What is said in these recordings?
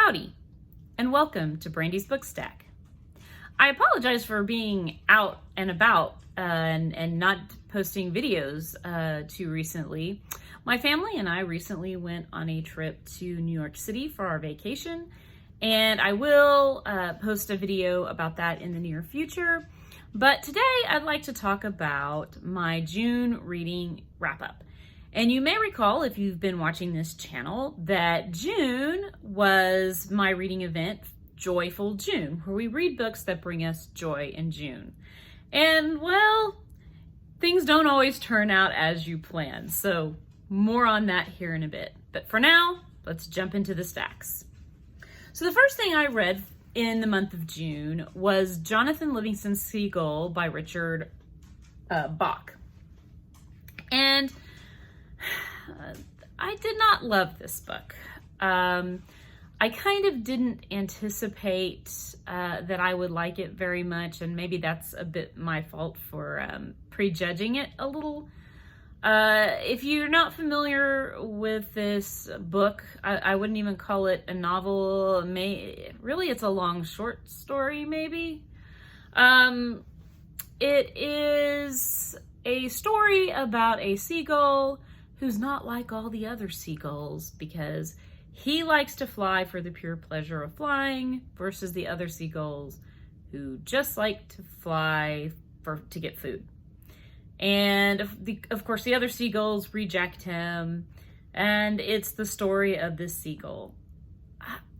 Howdy, and welcome to Brandi's Book Stack. I apologize for being out and about and not posting videos too recently. My family and I recently went on a trip to New York City for our vacation, and I will post a video about that in the near future. But today I'd like to talk about my June reading wrap-up. And you may recall, if you've been watching this channel, that June was my reading event, Joyful June, where we read books that bring us joy in June. And, well, things don't always turn out as you plan, so more on that here in a bit. But for now, let's jump into the stacks. So the first thing I read in the month of June was Jonathan Livingston Seagull by Richard Bach. And I did not love this book. I kind of didn't anticipate that I would like it very much, and maybe that's a bit my fault for prejudging it a little. If you're not familiar with this book, I wouldn't even call it a novel. Really, it's a long short story, maybe. It is a story about a seagull who's not like all the other seagulls because he likes to fly for the pure pleasure of flying versus the other seagulls who just like to fly to get food. And of course, the other seagulls reject him, and it's the story of this seagull.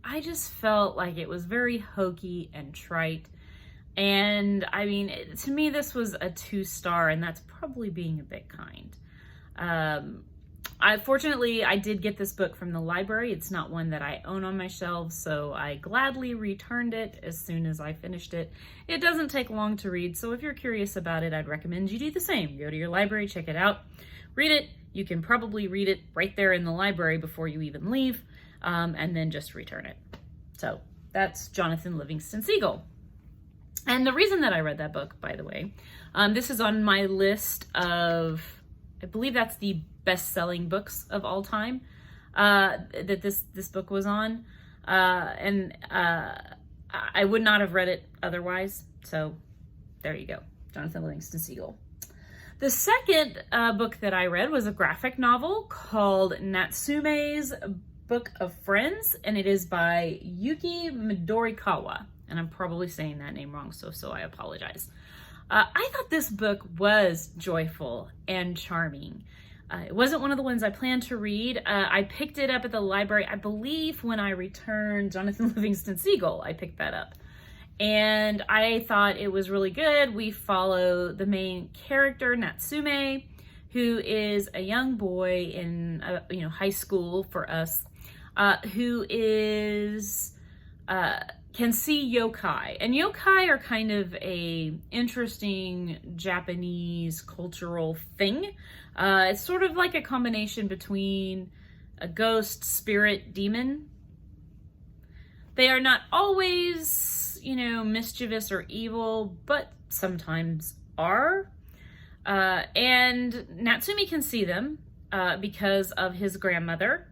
I just felt like it was very hokey and trite. And I mean, to me, this was a 2-star, and that's probably being a bit kind. Fortunately, I did get this book from the library. It's not one that I own on my shelves, so I gladly returned it as soon as I finished it. It doesn't take long to read, so if you're curious about it, I'd recommend you do the same. Go to your library, check it out, read it. You can probably read it right there in the library before you even leave, and then just return it. So that's Jonathan Livingston Seagull. And the reason that I read that book, by the way, this is on my list of, I believe that's the best-selling books of all time that this book was on. And I would not have read it otherwise. So there you go, Jonathan Livingston Seagull. The second book that I read was a graphic novel called Natsume's Book of Friends, and it is by Yuki Midorikawa. And I'm probably saying that name wrong, so I apologize. I thought this book was joyful and charming. It wasn't one of the ones I planned to read. I picked it up at the library, I believe when I returned Jonathan Livingston Seagull, I picked that up. And I thought it was really good. We follow the main character, Natsume, who is a young boy in high school for us, who is can see yokai. And yokai are kind of a interesting Japanese cultural thing. It's sort of like a combination between a ghost, spirit, demon. They are not always, mischievous or evil, but sometimes are. And Natsume can see them because of his grandmother,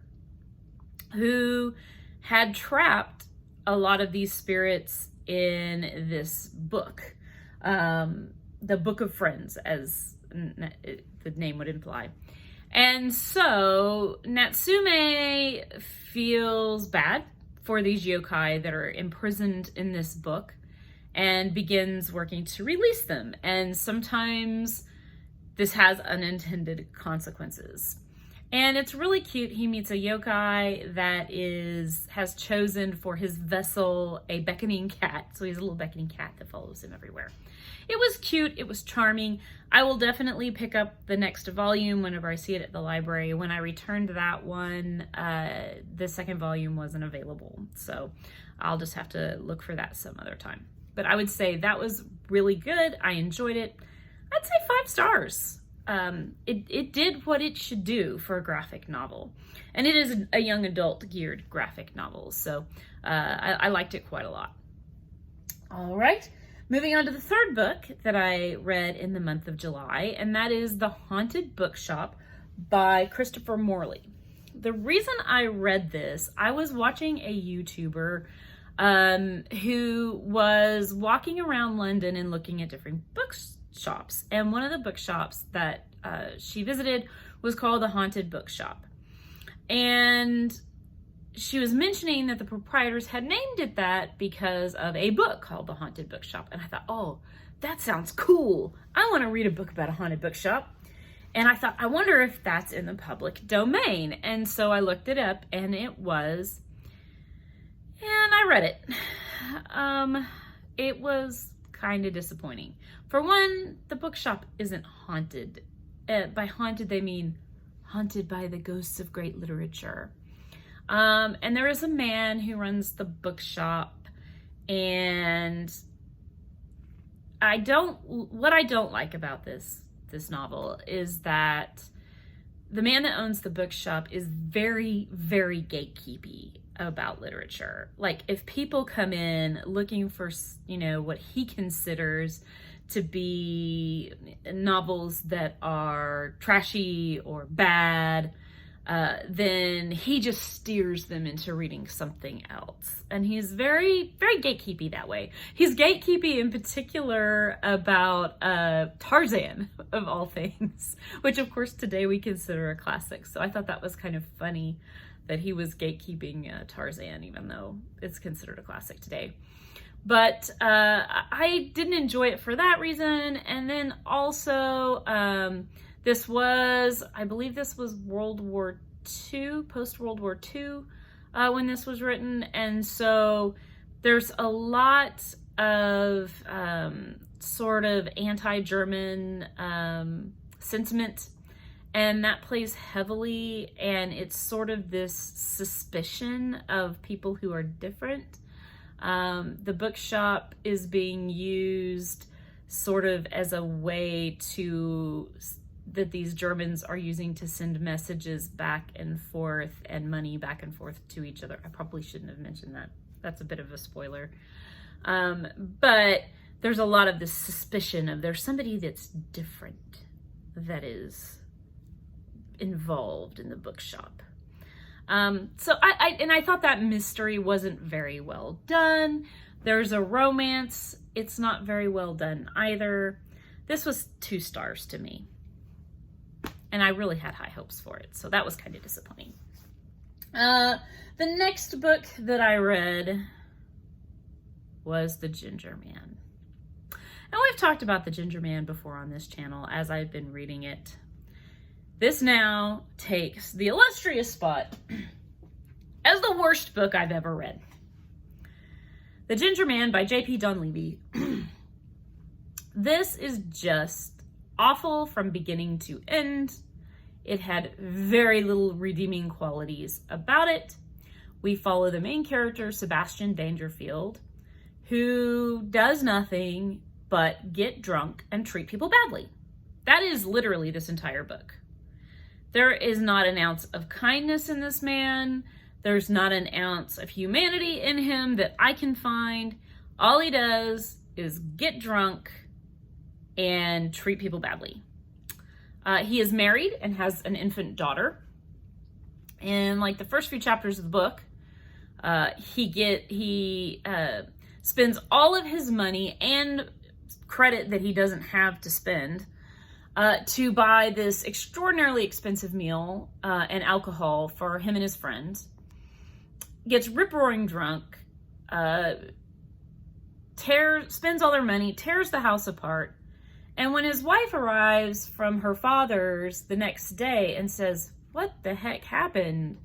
who had trapped a lot of these spirits in this book, the Book of Friends, as the name would imply. And so Natsume feels bad for these yokai that are imprisoned in this book and begins working to release them. And sometimes this has unintended consequences. And it's really cute. He meets a yokai that has chosen for his vessel a beckoning cat. So he has a little beckoning cat that follows him everywhere. It was cute. It was charming. I will definitely pick up the next volume whenever I see it at the library. When I returned that one, the second volume wasn't available. So I'll just have to look for that some other time. But I would say that was really good. I enjoyed it. I'd say 5 stars. It did what it should do for a graphic novel, and it is a young adult geared graphic novel, so I liked it quite a lot. All right, moving on to the third book that I read in the month of July, and that is The Haunted Bookshop by Christopher Morley. the reason I read this, I was watching a YouTuber who was walking around London and looking at different bookshops. And one of the bookshops that she visited was called the Haunted Bookshop. And she was mentioning that the proprietors had named it that because of a book called The Haunted Bookshop. And I thought, oh, that sounds cool. I want to read a book about a haunted bookshop. And I thought, I wonder if that's in the public domain. And so I looked it up, and it was, and I read it. It was kind of disappointing. For one, the bookshop isn't haunted. By haunted, they mean haunted by the ghosts of great literature. And there is a man who runs the bookshop, and what I don't like about this novel is that the man that owns the bookshop is very, very gatekeepy about literature. Like, if people come in looking for, what he considers to be novels that are trashy or bad, then he just steers them into reading something else. And he's very, very gatekeepy that way. He's gatekeepy in particular about Tarzan, of all things, which of course today we consider a classic. So I thought that was kind of funny that he was gatekeeping Tarzan, even though it's considered a classic today. But I didn't enjoy it for that reason. And then also, I believe this was World War II, post-World War II, when this was written. And so there's a lot of sort of anti-German sentiment, and that plays heavily, and it's sort of this suspicion of people who are different. The bookshop is being used sort of as a way that these Germans are using to send messages back and forth and money back and forth to each other. I probably shouldn't have mentioned that. That's a bit of a spoiler. But there's a lot of this suspicion of there's somebody that's different that is involved in the bookshop. So I thought that mystery wasn't very well done. There's a romance. It's not very well done either. This was 2 stars to me. And I really had high hopes for it. So that was kind of disappointing. The next book that I read was The Ginger Man. Now, we've talked about The Ginger Man before on this channel as I've been reading it. This now takes the illustrious spot as the worst book I've ever read. The Ginger Man by J.P. Donlevy. This is just awful from beginning to end. It had very little redeeming qualities about it. We follow the main character, Sebastian Dangerfield, who does nothing but get drunk and treat people badly. That is literally this entire book. There is not an ounce of kindness in this man. There's not an ounce of humanity in him that I can find. All he does is get drunk and treat people badly. He is married and has an infant daughter. In like the first few chapters of the book, he spends all of his money and credit that he doesn't have to spend to buy this extraordinarily expensive meal and alcohol for him and his friends. Gets rip-roaring drunk, spends all their money, tears the house apart. And when his wife arrives from her father's the next day and says, "What the heck happened?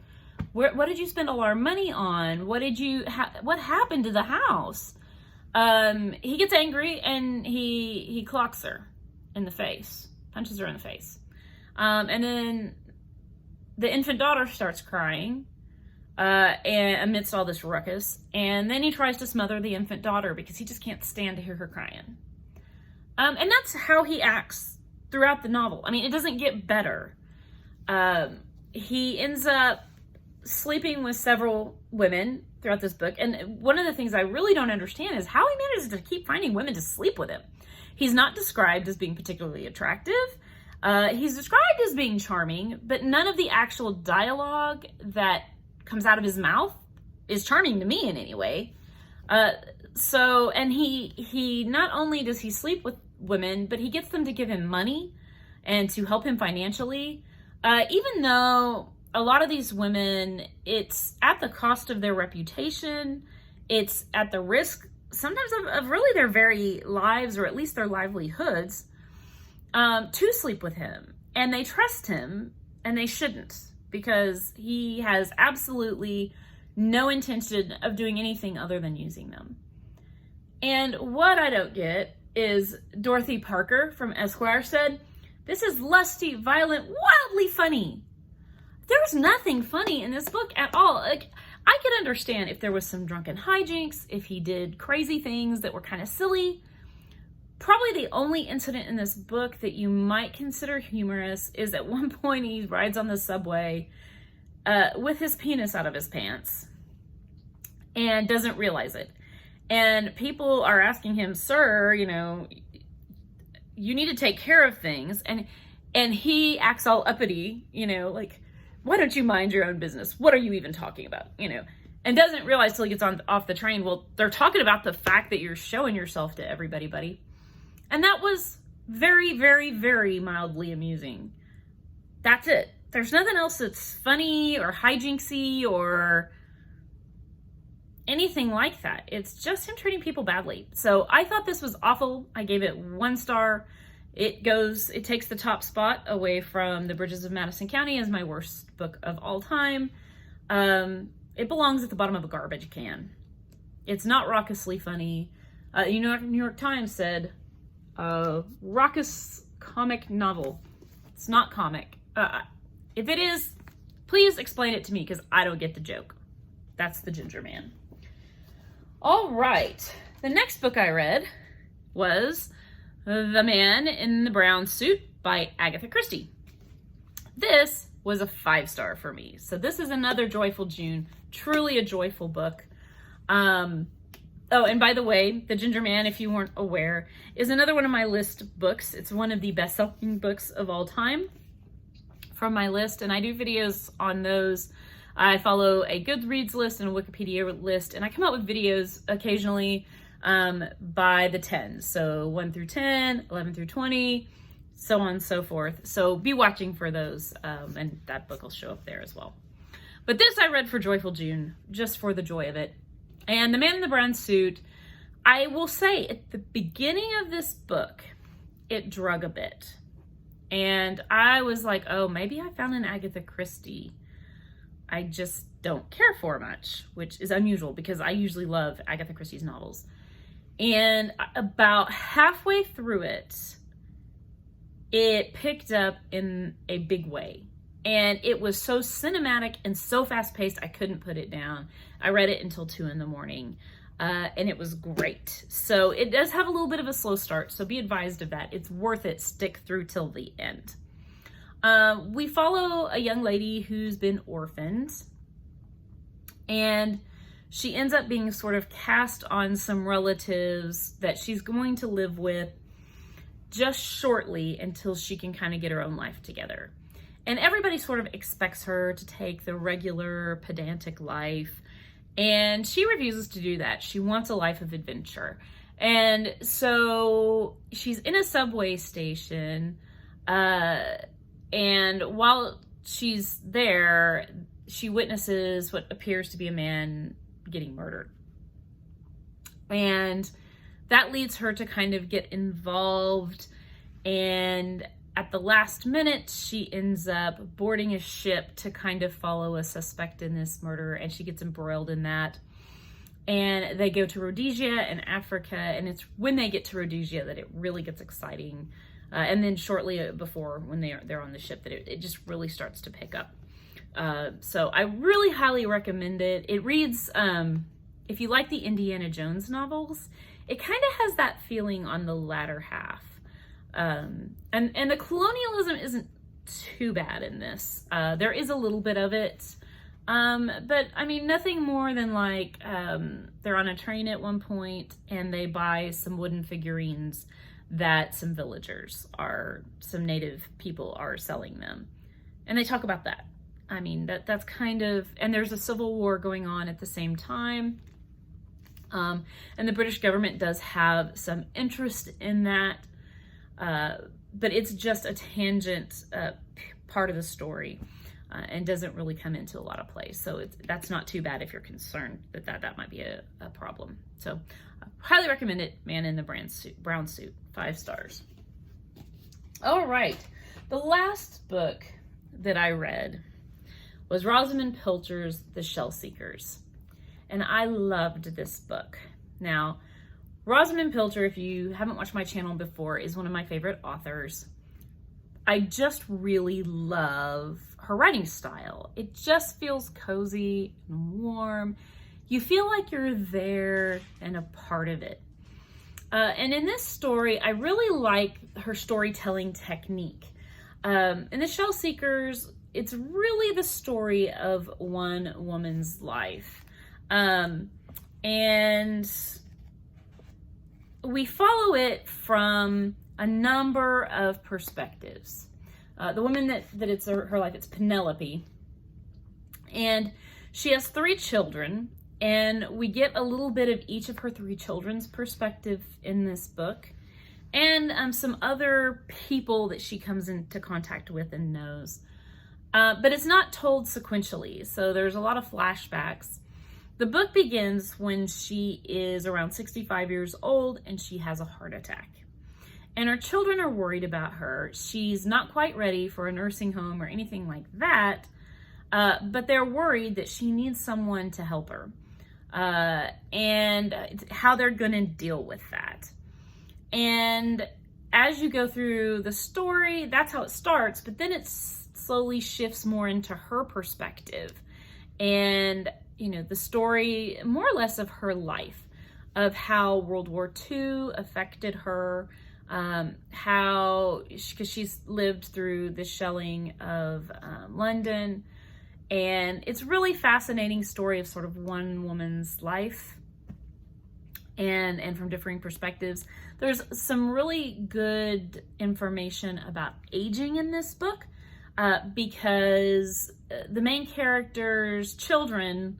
What did you spend all our money on? What happened to the house?" He gets angry and he clocks her in the face, punches her in the face. And then the infant daughter starts crying and amidst all this ruckus. And then he tries to smother the infant daughter because he just can't stand to hear her crying. And that's how he acts throughout the novel. I mean, it doesn't get better. He ends up sleeping with several women throughout this book. And one of the things I really don't understand is how he manages to keep finding women to sleep with him. He's not described as being particularly attractive. He's described as being charming, but none of the actual dialogue that comes out of his mouth is charming to me in any way. And he not only does he sleep with women, but he gets them to give him money and to help him financially. Even though a lot of these women, it's at the cost of their reputation, it's at the risk sometimes of really their very lives, or at least their livelihoods, to sleep with him. And they trust him, and they shouldn't, because he has absolutely no intention of doing anything other than using them. And what I don't get is Dorothy Parker from Esquire said, "This is lusty, violent, wildly funny." There's nothing funny in this book at all. Like, I could understand if there was some drunken hijinks, if he did crazy things that were kind of silly. Probably the only incident in this book that you might consider humorous is at one point he rides on the subway with his penis out of his pants and doesn't realize it. And people are asking him, "Sir, you know, you need to take care of things." And he acts all uppity, you know, like, "Why don't you mind your own business? What are you even talking about?" You know, and doesn't realize till he gets off the train, well, they're talking about the fact that you're showing yourself to everybody, buddy. And that was very, very, very mildly amusing. That's it. There's nothing else that's funny or hijinksy or anything like that. It's just him treating people badly. So I thought this was awful. I gave it 1 star. It takes the top spot away from The Bridges of Madison County as my worst book of all time. It belongs at the bottom of a garbage can. It's not raucously funny. New York Times said, raucous comic novel. It's not comic. If it is, please explain it to me, because I don't get the joke. That's The Ginger Man. All right. The next book I read was The Man in the Brown Suit by Agatha Christie. This was a 5-star for me. So this is another joyful June, truly a joyful book. Oh, and by the way, The Ginger Man, if you weren't aware, is another one of my list books. It's one of the best-selling books of all time from my list, and I do videos on those. I follow a Goodreads list and a Wikipedia list, and I come out with videos occasionally by the 10s. So 1 through 10, 11 through 20, so on and so forth. So be watching for those, and that book will show up there as well. But this I read for Joyful June, just for the joy of it. And The Man in the Brown Suit, I will say, at the beginning of this book, it drug a bit. And I was like, oh, maybe I found an Agatha Christie I just don't care for much, which is unusual because I usually love Agatha Christie's novels. And about halfway through it, it picked up in a big way. And it was so cinematic and so fast-paced, I couldn't put it down. I read it until 2 a.m, and it was great. So it does have a little bit of a slow start, so be advised of that. It's worth it. Stick through till the end. We follow a young lady who's been orphaned, and she ends up being sort of cast on some relatives that she's going to live with just shortly until she can kind of get her own life together. And everybody sort of expects her to take the regular pedantic life, and she refuses to do that. She wants a life of adventure. And so she's in a subway station, and while she's there, she witnesses what appears to be a man getting murdered. And that leads her to kind of get involved, and at the last minute, she ends up boarding a ship to kind of follow a suspect in this murder, and she gets embroiled in that. And they go to Rhodesia in Africa, and it's when they get to Rhodesia that it really gets exciting. And then shortly before, when they're on the ship, that it just really starts to pick up. So I really highly recommend it. It reads, if you like the Indiana Jones novels, it kind of has that feeling on the latter half. And the colonialism isn't too bad in this. There is a little bit of it, but I mean, nothing more than like, they're on a train at one point and they buy some wooden figurines that some native people are selling them. And they talk about that. I mean, that's kind of, and there's a civil war going on at the same time. And the British government does have some interest in that, but it's just a tangent part of the story, and doesn't really come into a lot of play. So that's not too bad if you're concerned that might be a problem. So I highly recommend it. Man in the brown suit, 5 stars. All right, the last book that I read was Rosamund Pilcher's The Shell Seekers. And I loved this book. Now, Rosamund Pilcher, if you haven't watched my channel before, is one of my favorite authors. I just really love her writing style. It just feels cozy and warm. You feel like you're there and a part of it. And in this story, I really like her storytelling technique. In The Shell Seekers, it's really the story of one woman's life. And we follow it from a number of perspectives. The woman that it's her life, it's Penelope. And she has 3 children, and we get a little bit of each of her 3 children's perspective in this book, and some other people that she comes into contact with and knows. But it's not told sequentially, so there's a lot of flashbacks. The book begins when she is around 65 years old and she has a heart attack. And her children are worried about her. She's not quite ready for a nursing home or anything like that, but they're worried that she needs someone to help her, and how they're going to deal with that. And as you go through the story, that's how it starts, but then it slowly shifts more into her perspective. And the story more or less of her life, of how World War II affected her, because she's lived through the shelling of London. And it's really fascinating story of sort of one woman's life, and from differing perspectives. There's some really good information about aging in this book, because the main character's children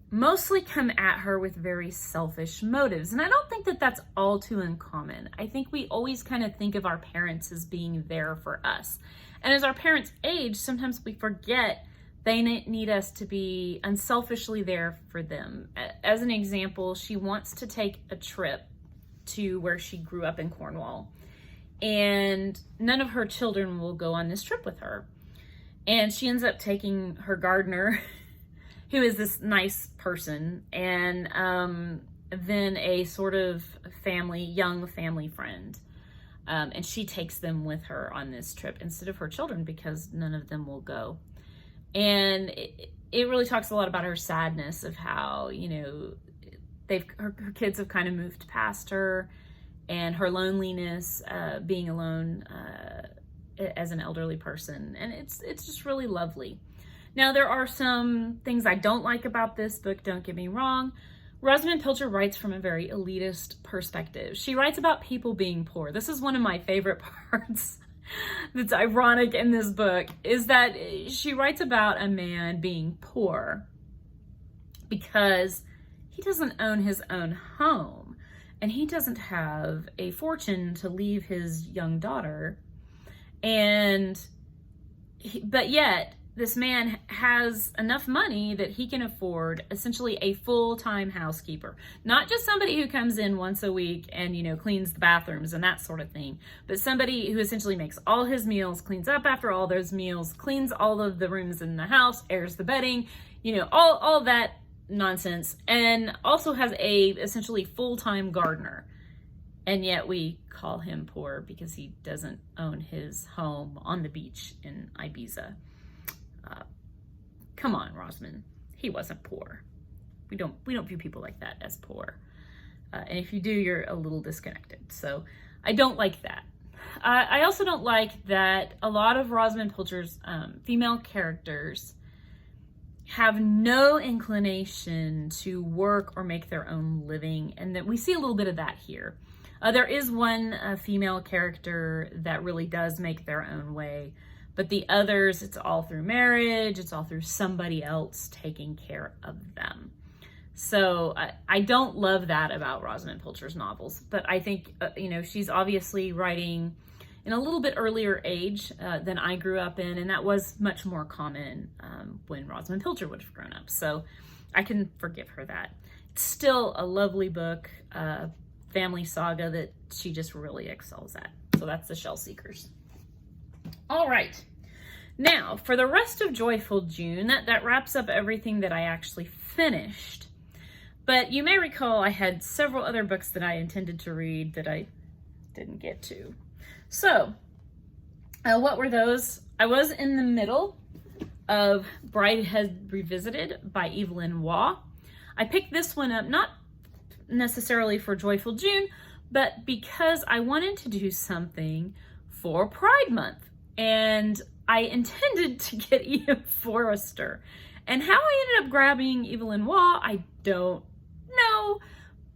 mostly come at her with very selfish motives. And I don't think that that's all too uncommon. I think we always kind of think of our parents as being there for us. And as our parents age, sometimes we forget they need us to be unselfishly there for them. As an example, she wants to take a trip to where she grew up in Cornwall, and none of her children will go on this trip with her. And she ends up taking her gardener, who is this nice person, and then a sort of young family friend. And she takes them with her on this trip instead of her children, because none of them will go. And it really talks a lot about her sadness of how, her kids have kind of moved past her, and her loneliness, being alone as an elderly person. And it's just really lovely. Now, there are some things I don't like about this book, don't get me wrong. Rosamund Pilcher writes from a very elitist perspective. She writes about people being poor. This is one of my favorite parts that's ironic in this book, is that she writes about a man being poor because he doesn't own his own home, and he doesn't have a fortune to leave his young daughter. But yet, this man has enough money that he can afford essentially a full-time housekeeper. Not just somebody who comes in once a week and, cleans the bathrooms and that sort of thing, but somebody who essentially makes all his meals, cleans up after all those meals, cleans all of the rooms in the house, airs the bedding, all that nonsense, and also has a essentially full-time gardener. And yet we call him poor because he doesn't own his home on the beach in Ibiza. Come on, Rosamund. He wasn't poor. We don't view people like that as poor. And if you do, you're a little disconnected. So I don't like that. I also don't like that a lot of Rosamund Pilcher's female characters have no inclination to work or make their own living, and that we see a little bit of that here. There is one female character that really does make their own way, but the others, it's all through marriage, it's all through somebody else taking care of them. So I don't love that about Rosamund Pilcher's novels, but I think, she's obviously writing in a little bit earlier age than I grew up in, and that was much more common when Rosamund Pilcher would have grown up. So I can forgive her that. It's still a lovely book, family saga that she just really excels at. So that's The Shell Seekers. All right. Now, for the rest of Joyful June, that wraps up everything that I actually finished. But you may recall I had several other books that I intended to read that I didn't get to. So, what were those? I was in the middle of Bridehead Revisited by Evelyn Waugh. I picked this one up not necessarily for Joyful June, but because I wanted to do something for Pride Month. And I intended to get E.M. Forrester. And how I ended up grabbing Evelyn Waugh, I don't know,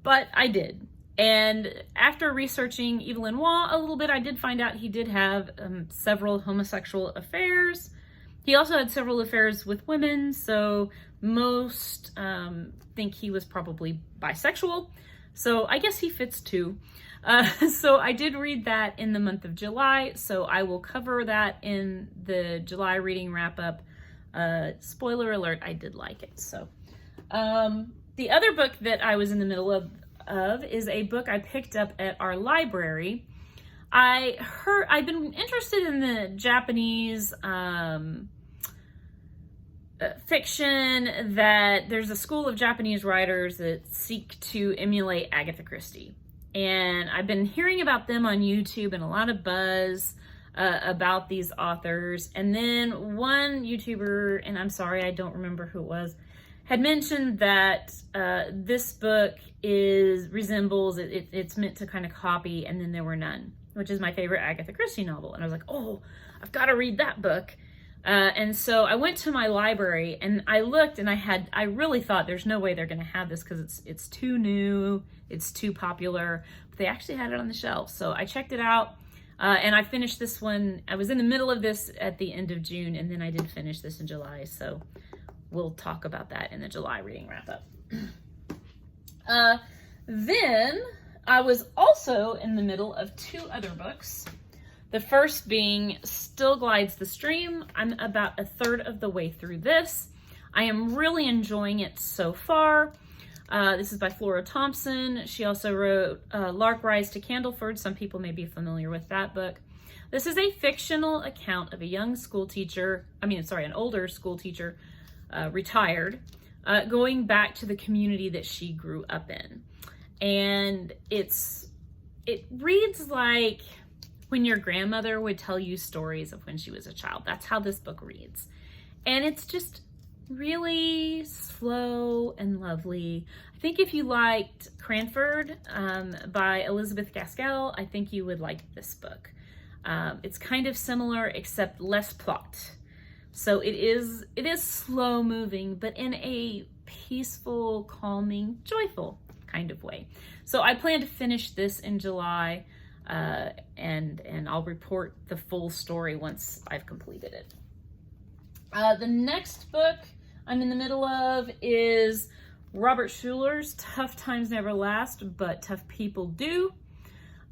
but I did. And after researching Evelyn Waugh a little bit, I did find out he did have several homosexual affairs. He also had several affairs with women, so most think he was probably bisexual. So I guess he fits too. So I did read that in the month of July, so I will cover that in the July reading wrap-up. Spoiler alert, I did like it. So the other book that I was in the middle of is a book I picked up at our library. I've been interested in the Japanese fiction, that there's a school of Japanese writers that seek to emulate Agatha Christie. And I've been hearing about them on YouTube and a lot of buzz about these authors. And then one YouTuber, and I'm sorry, I don't remember who it was, had mentioned that this book resembles, it's meant to kind of copy And Then There Were None, which is my favorite Agatha Christie novel. And I was like, oh, I've got to read that book. And so I went to my library and I looked, and I really thought there's no way they're going to have this because it's too new, it's too popular, but they actually had it on the shelf. So I checked it out. And I finished this one. I was in the middle of this at the end of June, and then I did finish this in July. So we'll talk about that in the July reading wrap-up. Then I was also in the middle of two other books. The first being Still Glides the Stream. I'm about a third of the way through this. I am really enjoying it so far. This is by Flora Thompson. She also wrote Lark Rise to Candleford. Some people may be familiar with that book. This is a fictional account of a young school teacher, an older school teacher, retired, going back to the community that she grew up in. And it reads like when your grandmother would tell you stories of when she was a child. That's how this book reads. And it's just really slow and lovely. I think if you liked Cranford by Elizabeth Gaskell, I think you would like this book. It's kind of similar except less plot. So it is slow moving, but in a peaceful, calming, joyful kind of way. So I plan to finish this in July, and I'll report the full story once I've completed it. The next book I'm in the middle of is Robert Schuller's Tough Times Never Last, but Tough People Do.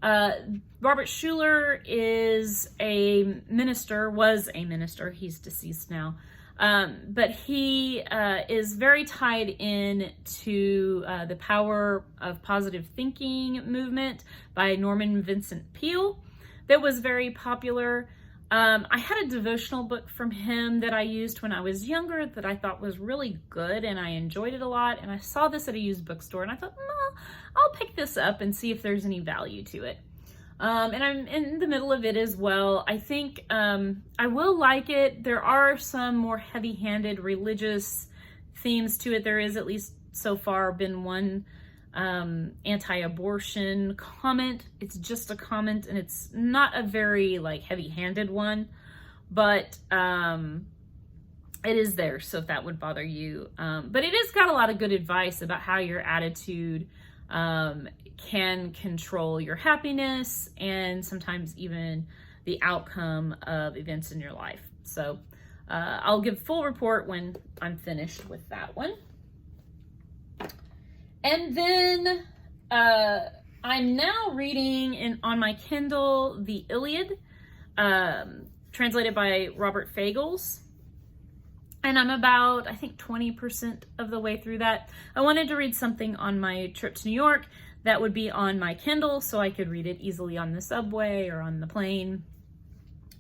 Robert Schuller was a minister, he's deceased now, but he is very tied in to the Power of Positive Thinking movement by Norman Vincent Peale that was very popular. I had a devotional book from him that I used when I was younger that I thought was really good, and I enjoyed it a lot, and I saw this at a used bookstore, and I thought, I'll pick this up and see if there's any value to it. And I'm in the middle of it as well. I think I will like it. There are some more heavy-handed religious themes to it. There is, at least so far, been one anti-abortion comment. It's just a comment, and it's not a very heavy-handed one, but it is there, so if that would bother you. But it has got a lot of good advice about how your attitude can control your happiness and sometimes even the outcome of events in your life. So I'll give full report when I'm finished with that one. And then I'm now reading on my Kindle the Iliad, translated by Robert Fagles. And I'm about, I think, 20% of the way through that. I wanted to read something on my trip to New York that would be on my Kindle so I could read it easily on the subway or on the plane,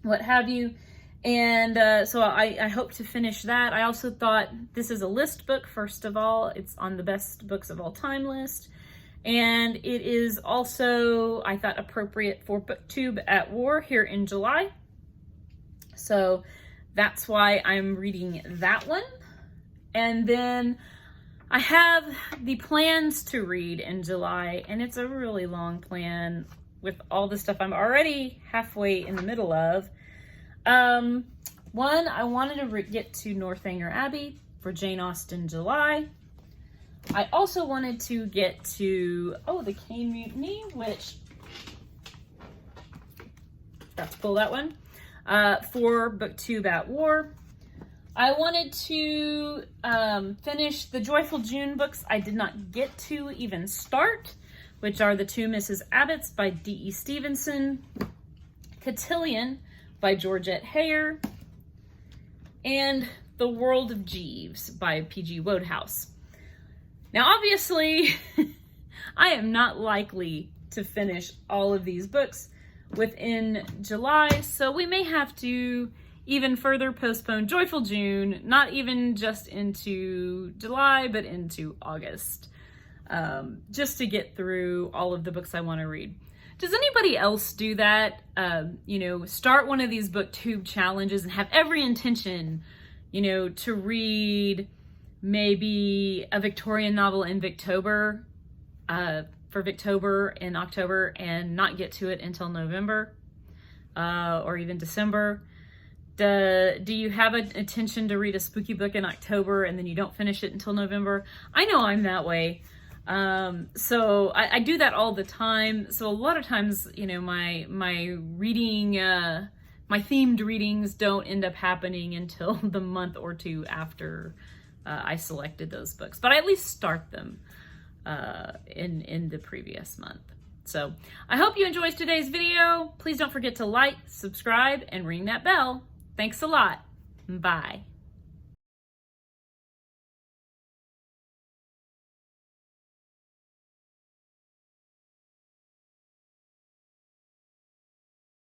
what have you. And so I hope to finish that. I also thought this is a list book, first of all. It's on the best books of all time list. And it is also, I thought, appropriate for BookTube at War here in July. So that's why I'm reading that one. And then I have the plans to read in July, and it's a really long plan with all the stuff I'm already halfway in the middle of. One, I wanted to get to Northanger Abbey for Jane Austen July. I also wanted to get to, the Cane Mutiny, which, let's pull that one, for BookTube at War. I wanted to finish the Joyful June books I did not get to even start, which are The Two Mrs. Abbotts by D.E. Stevenson, Cotillion by Georgette Heyer, and The World of Jeeves by P.G. Wodehouse. Now, obviously, I am not likely to finish all of these books within July, so we may have to even further postpone Joyful June, not even just into July, but into August, just to get through all of the books I want to read. Does anybody else do that? Start one of these BookTube challenges and have every intention, to read maybe a Victorian novel in Victober, for Victober in October, and not get to it until November, or even December. Do you have an intention to read a spooky book in October and then you don't finish it until November? I know I'm that way. So I do that all the time. So a lot of times, my reading, my themed readings don't end up happening until the month or two after I selected those books, but I at least start them in the previous month. So I hope you enjoyed today's video. Please don't forget to like, subscribe, and ring that bell. Thanks a lot. Bye.